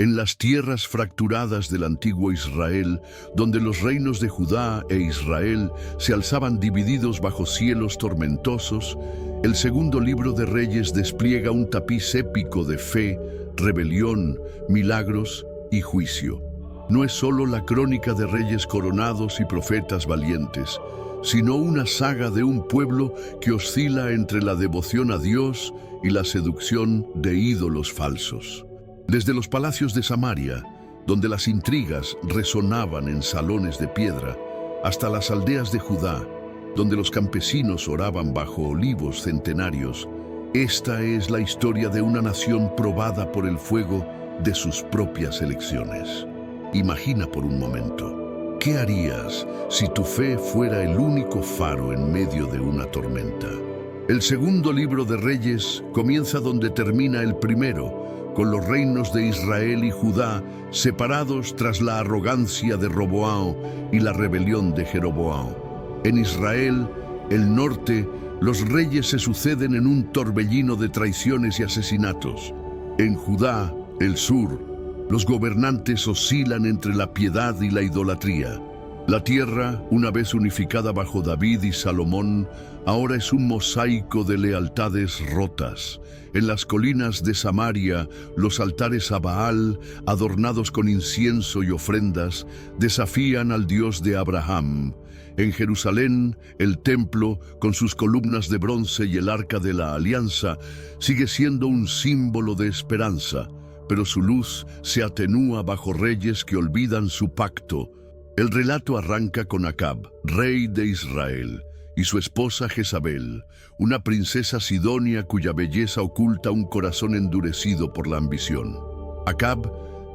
En las tierras fracturadas del antiguo Israel, donde los reinos de Judá e Israel se alzaban divididos bajo cielos tormentosos, el segundo libro de Reyes despliega un tapiz épico de fe, rebelión, milagros y juicio. No es solo la crónica de reyes coronados y profetas valientes, sino una saga de un pueblo que oscila entre la devoción a Dios y la seducción de ídolos falsos. Desde los palacios de Samaria, donde las intrigas resonaban en salones de piedra, hasta las aldeas de Judá, donde los campesinos oraban bajo olivos centenarios, esta es la historia de una nación probada por el fuego de sus propias elecciones. Imagina por un momento, ¿qué harías si tu fe fuera el único faro en medio de una tormenta? El segundo libro de Reyes comienza donde termina el primero, con los reinos de Israel y Judá separados tras la arrogancia de Roboam y la rebelión de Jeroboam. En Israel, el norte, los reyes se suceden en un torbellino de traiciones y asesinatos. En Judá, el sur, los gobernantes oscilan entre la piedad y la idolatría. La tierra, una vez unificada bajo David y Salomón, ahora es un mosaico de lealtades rotas. En las colinas de Samaria, los altares a Baal, adornados con incienso y ofrendas, desafían al Dios de Abraham. En Jerusalén, el templo, con sus columnas de bronce y el arca de la alianza, sigue siendo un símbolo de esperanza, pero su luz se atenúa bajo reyes que olvidan su pacto. El relato arranca con Acab, rey de Israel, y su esposa Jezabel, una princesa sidonia cuya belleza oculta un corazón endurecido por la ambición. Acab,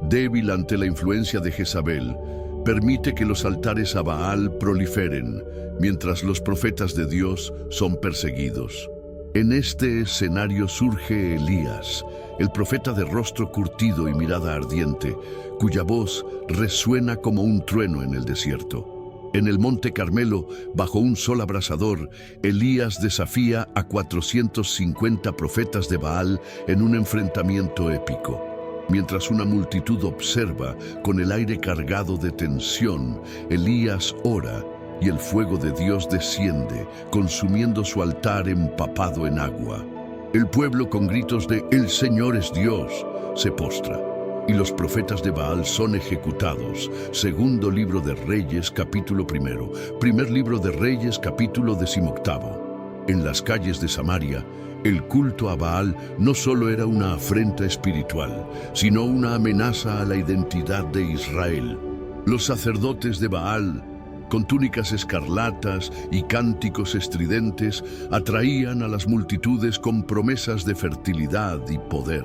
débil ante la influencia de Jezabel, permite que los altares a Baal proliferen, mientras los profetas de Dios son perseguidos. En este escenario surge Elías, el profeta de rostro curtido y mirada ardiente, cuya voz resuena como un trueno en el desierto. En el monte Carmelo, bajo un sol abrasador, Elías desafía a 450 profetas de Baal en un enfrentamiento épico. Mientras una multitud observa, con el aire cargado de tensión, Elías ora y el fuego de Dios desciende, consumiendo su altar empapado en agua. El pueblo, con gritos de «El Señor es Dios», se postra, y los profetas de Baal son ejecutados. Segundo libro de Reyes, capítulo 1. Primer libro de Reyes, capítulo 18. En las calles de Samaria, el culto a Baal no solo era una afrenta espiritual, sino una amenaza a la identidad de Israel. Los sacerdotes de Baal, con túnicas escarlatas y cánticos estridentes, atraían a las multitudes con promesas de fertilidad y poder.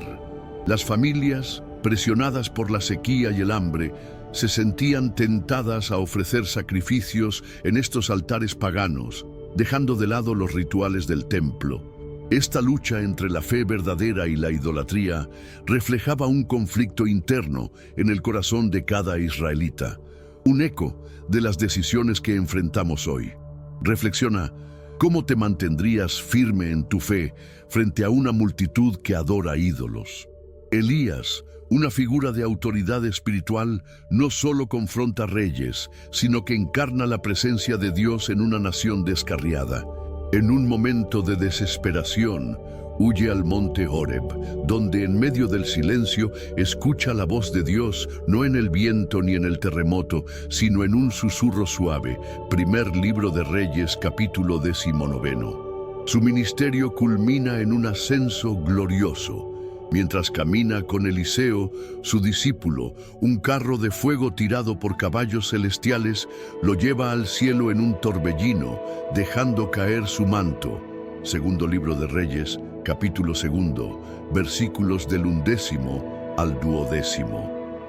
Las familias, presionadas por la sequía y el hambre, se sentían tentadas a ofrecer sacrificios en estos altares paganos, dejando de lado los rituales del templo. Esta lucha entre la fe verdadera y la idolatría reflejaba un conflicto interno en el corazón de cada israelita, un eco de las decisiones que enfrentamos hoy. Reflexiona, ¿cómo te mantendrías firme en tu fe frente a una multitud que adora ídolos? Elías, una figura de autoridad espiritual, no solo confronta reyes, sino que encarna la presencia de Dios en una nación descarriada. En un momento de desesperación, huye al monte Horeb, donde en medio del silencio escucha la voz de Dios, no en el viento ni en el terremoto, sino en un susurro suave. Primer libro de Reyes, capítulo 19. Su ministerio culmina en un ascenso glorioso. Mientras camina con Eliseo, su discípulo, un carro de fuego tirado por caballos celestiales lo lleva al cielo en un torbellino, dejando caer su manto. Segundo libro de Reyes, capítulo 2, versículos del 11 al 12.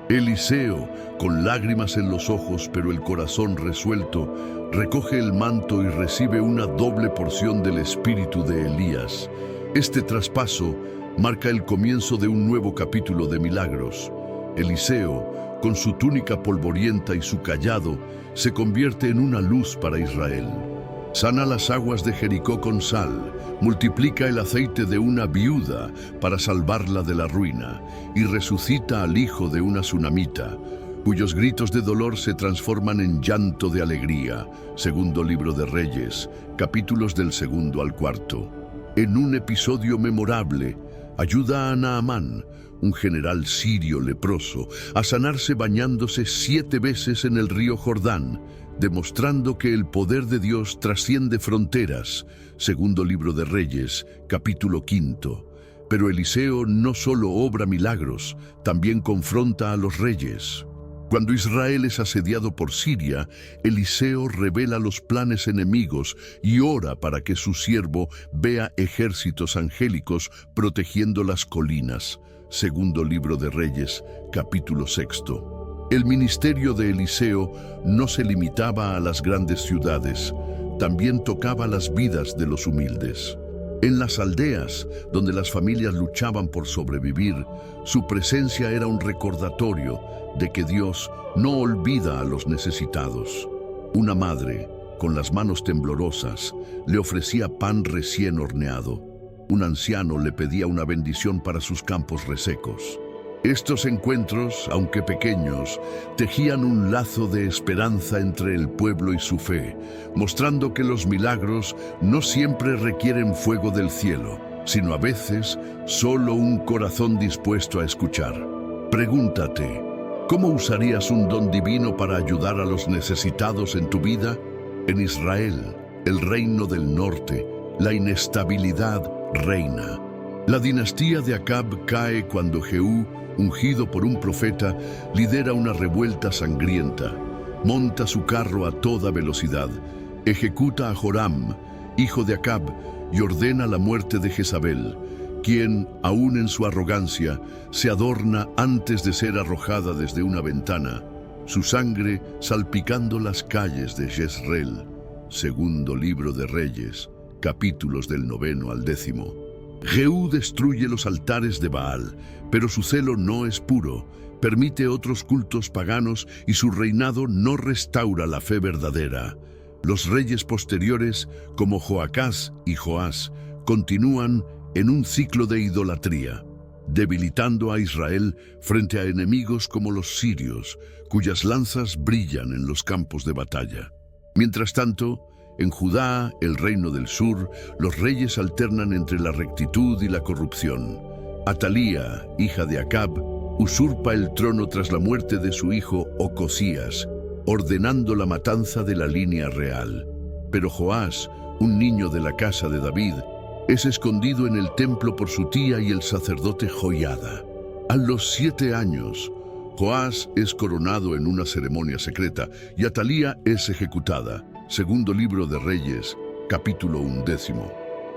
Eliseo, con lágrimas en los ojos pero el corazón resuelto, recoge el manto y recibe una doble porción del espíritu de Elías. Este traspaso marca el comienzo de un nuevo capítulo de milagros. Eliseo, con su túnica polvorienta y su cayado, se convierte en una luz para Israel. Sana las aguas de Jericó con sal, multiplica el aceite de una viuda para salvarla de la ruina, y resucita al hijo de una tsunamita, cuyos gritos de dolor se transforman en llanto de alegría. Segundo libro de Reyes, capítulos del 2 al 4. En un episodio memorable, ayuda a Naamán, un general sirio leproso, a sanarse bañándose 7 veces en el río Jordán, demostrando que el poder de Dios trasciende fronteras. Segundo libro de Reyes, capítulo 5. Pero Eliseo no solo obra milagros, también confronta a los reyes. Cuando Israel es asediado por Siria, Eliseo revela los planes enemigos y ora para que su siervo vea ejércitos angélicos protegiendo las colinas. Segundo libro de Reyes, capítulo 6. El ministerio de Eliseo no se limitaba a las grandes ciudades, también tocaba las vidas de los humildes. En las aldeas, donde las familias luchaban por sobrevivir, su presencia era un recordatorio de que Dios no olvida a los necesitados. Una madre, con las manos temblorosas, le ofrecía pan recién horneado. Un anciano le pedía una bendición para sus campos resecos. Estos encuentros, aunque pequeños, tejían un lazo de esperanza entre el pueblo y su fe, mostrando que los milagros no siempre requieren fuego del cielo, sino a veces solo un corazón dispuesto a escuchar. Pregúntate, ¿cómo usarías un don divino para ayudar a los necesitados en tu vida? En Israel, el reino del norte, la inestabilidad reina. La dinastía de Acab cae cuando Jehú, ungido por un profeta, lidera una revuelta sangrienta. Monta su carro a toda velocidad, ejecuta a Joram, hijo de Acab, y ordena la muerte de Jezabel, quien, aún en su arrogancia, se adorna antes de ser arrojada desde una ventana, su sangre salpicando las calles de Jezreel. Segundo libro de Reyes, capítulos del 9 al 10. Jehú destruye los altares de Baal, pero su celo no es puro, permite otros cultos paganos y su reinado no restaura la fe verdadera. Los reyes posteriores, como Joacás y Joás, continúan en un ciclo de idolatría, debilitando a Israel frente a enemigos como los sirios, cuyas lanzas brillan en los campos de batalla. Mientras tanto, en Judá, el reino del sur, los reyes alternan entre la rectitud y la corrupción. Atalía, hija de Acab, usurpa el trono tras la muerte de su hijo Ocosías, ordenando la matanza de la línea real. Pero Joás, un niño de la casa de David, es escondido en el templo por su tía y el sacerdote Joiada. A los 7 años, Joás es coronado en una ceremonia secreta y Atalía es ejecutada. Segundo libro de Reyes, capítulo 11.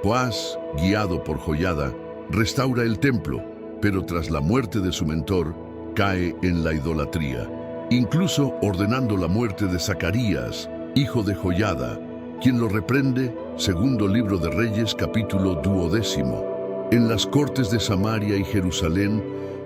Joás, guiado por Joiada, restaura el templo, pero tras la muerte de su mentor, cae en la idolatría, incluso ordenando la muerte de Zacarías, hijo de Joiada, quien lo reprende. Segundo libro de Reyes, capítulo 12. En las cortes de Samaria y Jerusalén,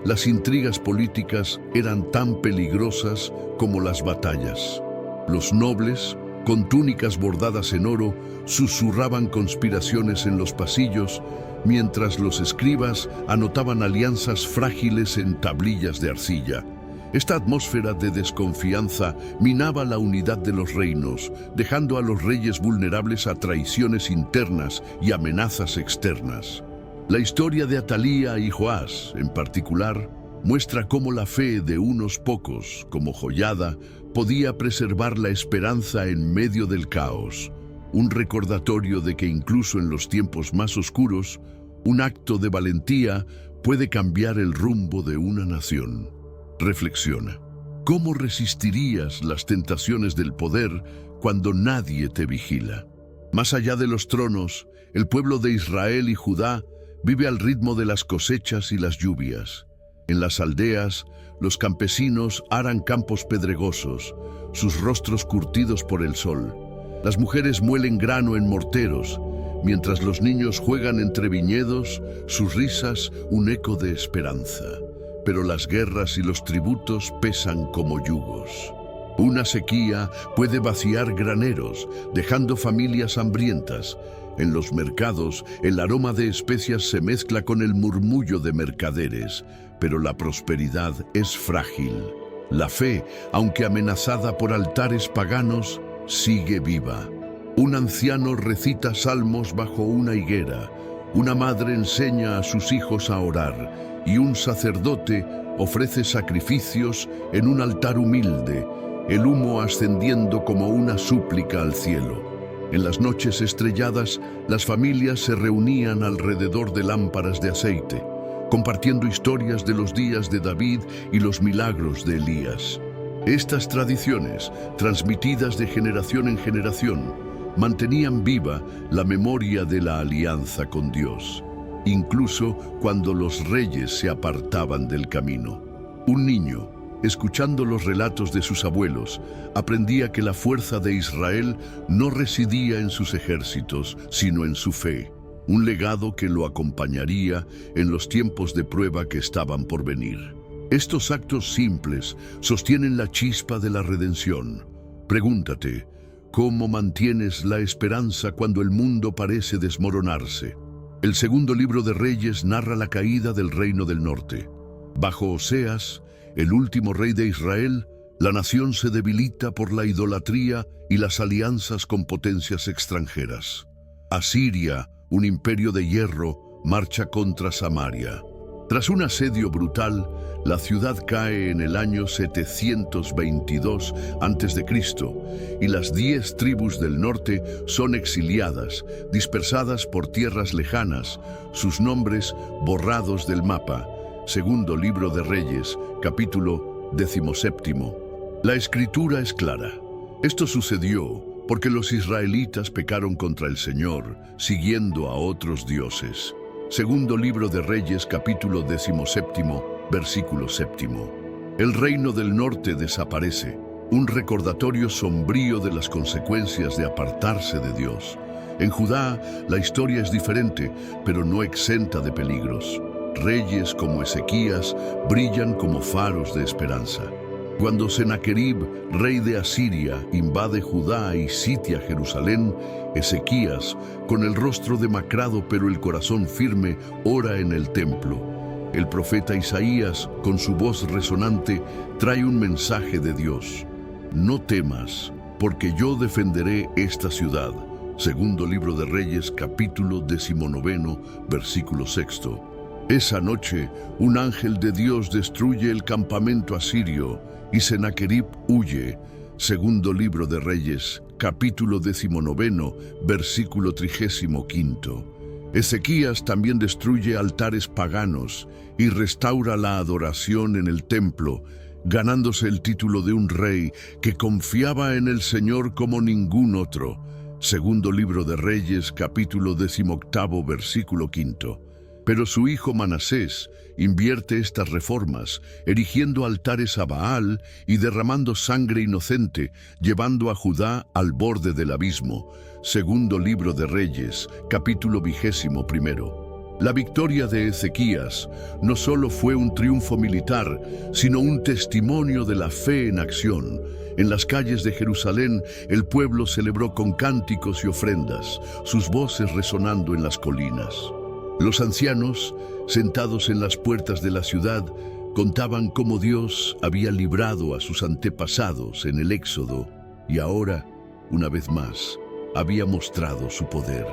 las intrigas políticas eran tan peligrosas como las batallas. Los nobles, con túnicas bordadas en oro, susurraban conspiraciones en los pasillos, mientras los escribas anotaban alianzas frágiles en tablillas de arcilla. Esta atmósfera de desconfianza minaba la unidad de los reinos, dejando a los reyes vulnerables a traiciones internas y amenazas externas. La historia de Atalía y Joás, en particular, muestra cómo la fe de unos pocos, como Joiada, podía preservar la esperanza en medio del caos, un recordatorio de que incluso en los tiempos más oscuros, un acto de valentía puede cambiar el rumbo de una nación. Reflexiona. ¿Cómo resistirías las tentaciones del poder cuando nadie te vigila? Más allá de los tronos, el pueblo de Israel y Judá vive al ritmo de las cosechas y las lluvias. En las aldeas, los campesinos aran campos pedregosos, sus rostros curtidos por el sol. Las mujeres muelen grano en morteros, mientras los niños juegan entre viñedos, sus risas un eco de esperanza. Pero las guerras y los tributos pesan como yugos. Una sequía puede vaciar graneros, dejando familias hambrientas. En los mercados, el aroma de especias se mezcla con el murmullo de mercaderes, pero la prosperidad es frágil. La fe, aunque amenazada por altares paganos, sigue viva. Un anciano recita salmos bajo una higuera, una madre enseña a sus hijos a orar, y un sacerdote ofrece sacrificios en un altar humilde, el humo ascendiendo como una súplica al cielo. En las noches estrelladas, las familias se reunían alrededor de lámparas de aceite, compartiendo historias de los días de David y los milagros de Elías. Estas tradiciones, transmitidas de generación en generación, mantenían viva la memoria de la alianza con Dios, incluso cuando los reyes se apartaban del camino. Un niño, escuchando los relatos de sus abuelos, aprendía que la fuerza de Israel no residía en sus ejércitos, sino en su fe, un legado que lo acompañaría en los tiempos de prueba que estaban por venir. Estos actos simples sostienen la chispa de la redención. Pregúntate, ¿cómo mantienes la esperanza cuando el mundo parece desmoronarse? El segundo libro de Reyes narra la caída del reino del norte. Bajo Oseas, el último rey de Israel, la nación se debilita por la idolatría y las alianzas con potencias extranjeras. Asiria, un imperio de hierro, marcha contra Samaria. Tras un asedio brutal, la ciudad cae en el año 722 a.C. y las 10 tribus del norte son exiliadas, dispersadas por tierras lejanas, sus nombres borrados del mapa. Segundo libro de Reyes, capítulo 17. La escritura es clara. Esto sucedió porque los israelitas pecaron contra el Señor, siguiendo a otros dioses. Segundo libro de Reyes, capítulo 17, versículo 7. El reino del norte desaparece, un recordatorio sombrío de las consecuencias de apartarse de Dios. En Judá, la historia es diferente, pero no exenta de peligros. Reyes como Ezequías brillan como faros de esperanza. Cuando Sennacherib, rey de Asiria, invade Judá y sitia Jerusalén, Ezequías, con el rostro demacrado pero el corazón firme, ora en el templo. El profeta Isaías, con su voz resonante, trae un mensaje de Dios. No temas, porque yo defenderé esta ciudad. Segundo libro de Reyes, capítulo 19, versículo 6. Esa noche, un ángel de Dios destruye el campamento asirio y Sennacherib huye. Segundo libro de Reyes, capítulo 19, versículo 35. Ezequías también destruye altares paganos y restaura la adoración en el templo, ganándose el título de un rey que confiaba en el Señor como ningún otro. Segundo libro de Reyes, capítulo 18, versículo 5. Pero su hijo Manasés invierte estas reformas, erigiendo altares a Baal y derramando sangre inocente, llevando a Judá al borde del abismo. Segundo libro de Reyes, capítulo 21. La victoria de Ezequías no solo fue un triunfo militar, sino un testimonio de la fe en acción. En las calles de Jerusalén, el pueblo celebró con cánticos y ofrendas, sus voces resonando en las colinas. Los ancianos, sentados en las puertas de la ciudad, contaban cómo Dios había librado a sus antepasados en el Éxodo y ahora, una vez más, había mostrado su poder.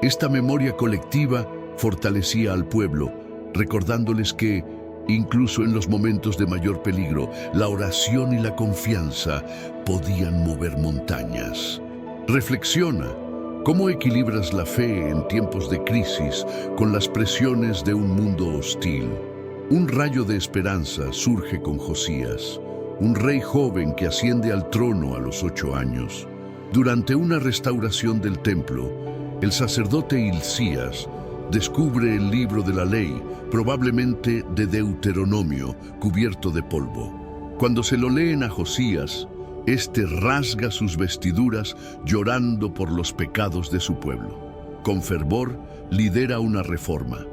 Esta memoria colectiva fortalecía al pueblo, recordándoles que, incluso en los momentos de mayor peligro, la oración y la confianza podían mover montañas. Reflexiona. ¿Cómo equilibras la fe en tiempos de crisis con las presiones de un mundo hostil? Un rayo de esperanza surge con Josías, un rey joven que asciende al trono a los 8 años. Durante una restauración del templo, el sacerdote Hilcías descubre el libro de la ley, probablemente de Deuteronomio, cubierto de polvo. Cuando se lo leen a Josías, este rasga sus vestiduras llorando por los pecados de su pueblo. Con fervor, lidera una reforma.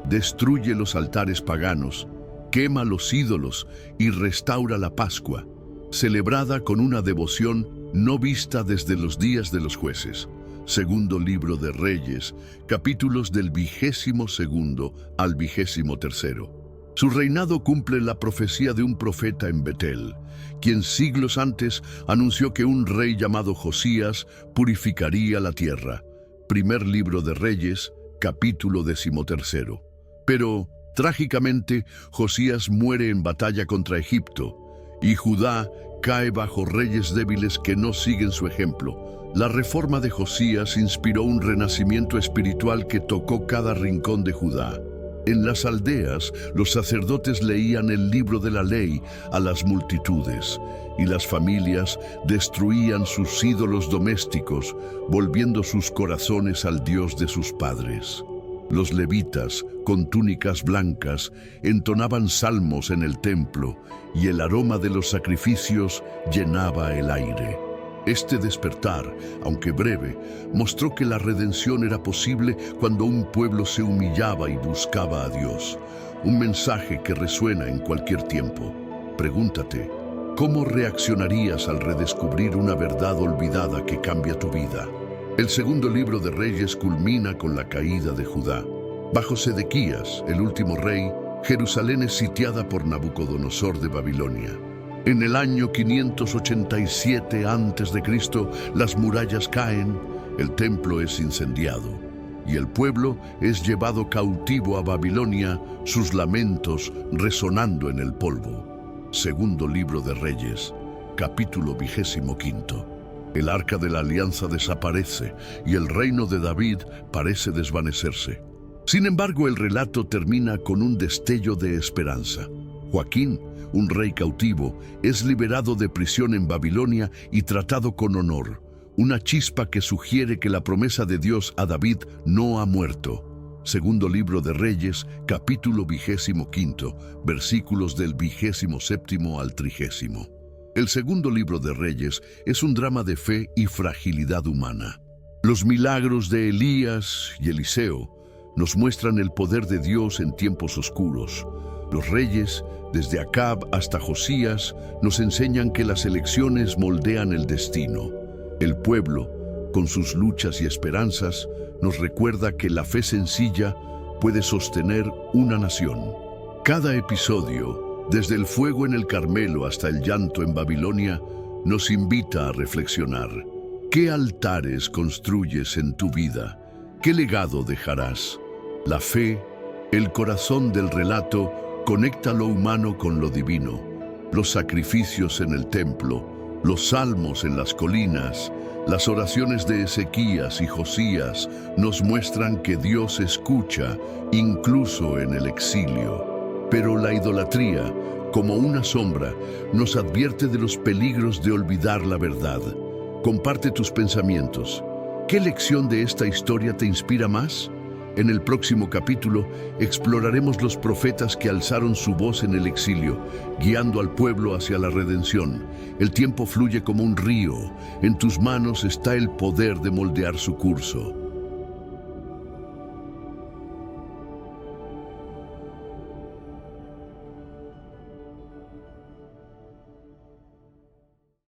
Destruye los altares paganos, quema los ídolos y restaura la Pascua. celebrada con una devoción no vista desde los días de los jueces. Segundo libro de Reyes, capítulos del 22º al 23º. Su reinado cumple la profecía de un profeta en Betel, quien siglos antes anunció que un rey llamado Josías purificaría la tierra. Primer libro de Reyes, capítulo 13. Pero, trágicamente, Josías muere en batalla contra Egipto, y Judá cae bajo reyes débiles que no siguen su ejemplo. La reforma de Josías inspiró un renacimiento espiritual que tocó cada rincón de Judá. En las aldeas, los sacerdotes leían el libro de la ley a las multitudes, y las familias destruían sus ídolos domésticos, volviendo sus corazones al Dios de sus padres. Los levitas, con túnicas blancas, entonaban salmos en el templo, y el aroma de los sacrificios llenaba el aire. Este despertar, aunque breve, mostró que la redención era posible cuando un pueblo se humillaba y buscaba a Dios. Un mensaje que resuena en cualquier tiempo. Pregúntate, ¿cómo reaccionarías al redescubrir una verdad olvidada que cambia tu vida? El segundo libro de Reyes culmina con la caída de Judá. Bajo Sedequías, el último rey, Jerusalén es sitiada por Nabucodonosor de Babilonia. En el año 587 a.C., las murallas caen, el templo es incendiado, y el pueblo es llevado cautivo a Babilonia, sus lamentos resonando en el polvo. Segundo libro de Reyes, capítulo 25. El arca de la alianza desaparece, y el reino de David parece desvanecerse. Sin embargo, el relato termina con un destello de esperanza. Joaquín, un rey cautivo, es liberado de prisión en Babilonia y tratado con honor, una chispa que sugiere que la promesa de Dios a David no ha muerto. Segundo libro de Reyes, capítulo 25, versículos del 27 al 30. El segundo libro de Reyes es un drama de fe y fragilidad humana. Los milagros de Elías y Eliseo nos muestran el poder de Dios en tiempos oscuros. Los reyes, desde Acab hasta Josías, nos enseñan que las elecciones moldean el destino. El pueblo, con sus luchas y esperanzas, nos recuerda que la fe sencilla puede sostener una nación. Cada episodio, desde el fuego en el Carmelo hasta el llanto en Babilonia, nos invita a reflexionar. ¿Qué altares construyes en tu vida? ¿Qué legado dejarás? La fe, el corazón del relato, conecta lo humano con lo divino. Los sacrificios en el templo, los salmos en las colinas, las oraciones de Ezequías y Josías nos muestran que Dios escucha, incluso en el exilio. Pero la idolatría, como una sombra, nos advierte de los peligros de olvidar la verdad. Comparte tus pensamientos. ¿Qué lección de esta historia te inspira más? En el próximo capítulo exploraremos los profetas que alzaron su voz en el exilio, guiando al pueblo hacia la redención. El tiempo fluye como un río. En tus manos está el poder de moldear su curso.